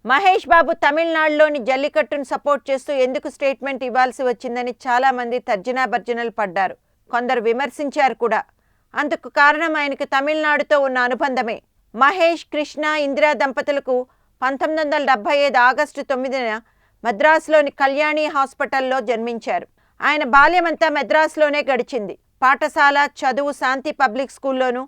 మహేష్ బాబు తమిళనాడులోని జల్లికట్టును సపోర్ట్ చేస్తూ ఎందుకు స్టేట్మెంట్ ఇవ్వాల్సి వచ్చిందని చాలా మంది తర్జనాభర్జనలు పడ్డారు. కొందరు విమర్శించారు కూడా. అందుకు కారణం ఆయనకు తమిళనాడుతో ఉన్న అనుబంధమే. మహేష్, కృష్ణ, ఇందిరా దంపతులకు 1975 ఆగస్టు 9న మద్రాసులోని కళ్యాణి హాస్పిటల్లో జన్మించారు. ఆయన బాల్యమంతా మద్రాసులోనే గడిచింది. పాఠశాల చదువు శాంతి పబ్లిక్ స్కూల్లోనూ,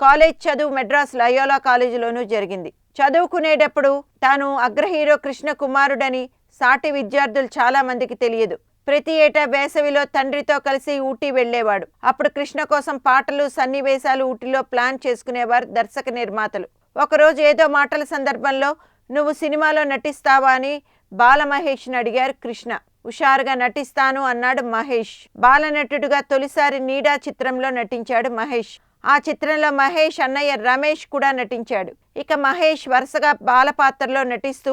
కాలేజ్ చదువు మెడ్రాస్ లయోలా కాలేజీలోనూ జరిగింది. చదువుకునేటప్పుడు తాను అగ్రహీరో కృష్ణ కుమారుడని సాటి విద్యార్థులు చాలా మందికి తెలియదు. ప్రతి ఏటా వేసవిలో తండ్రితో కలిసి ఊటీ వెళ్లేవాడు. అప్పుడు కృష్ణ కోసం పాటలు, సన్నివేశాలు ఊటీలో ప్లాన్ చేసుకునేవారు దర్శక నిర్మాతలు. ఒకరోజు ఏదో మాటల సందర్భంలో నువ్వు సినిమాలో నటిస్తావా అని బాలమహేష్ని అడిగారు కృష్ణ. హుషారుగా నటిస్తాను అన్నాడు మహేష్. బాలనటుడుగా తొలిసారి నీడా చిత్రంలో నటించాడు మహేష్. ఆ చిత్రంలో మహేష్ అన్నయ్య రమేష్ కూడా నటించాడు. ఇక మహేష్ వరుసగా బాల పాత్రలో నటిస్తూ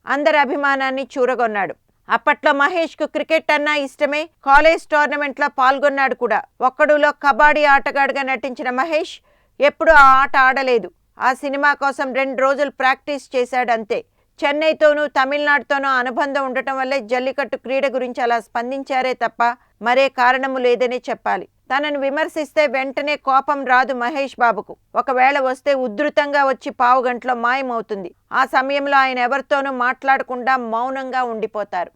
అందరి అభిమానాన్ని చూరగొన్నాడు. అప్పట్లో మహేష్కు క్రికెట్ అన్నా ఇష్టమే. కాలేజ్ టోర్నమెంట్లో పాల్గొన్నాడు కూడా. ఒక్కడులో కబడ్డీ ఆటగాడుగా నటించిన మహేష్ ఎప్పుడూ ఆ ఆట ఆడలేదు. ఆ సినిమా కోసం 2 రోజులు ప్రాక్టీస్ చేశాడు అంతే. చెన్నైతోనూ తమిళనాడుతోనూ అనుబంధం ఉండటం వల్లే జల్లికట్టు క్రీడ గురించి అలా స్పందించారే తప్ప మరే కారణము లేదనే చెప్పాలి. తనను విమర్శిస్తే వెంటనే కోపం రాదు మహేష్ బాబుకు. ఒకవేళ వస్తే ఉధృతంగా వచ్చి పావుగంటలో మాయమవుతుంది. ఆ సమయంలో ఆయన ఎవరితోనూ మాట్లాడకుండా మౌనంగా ఉండిపోతారు.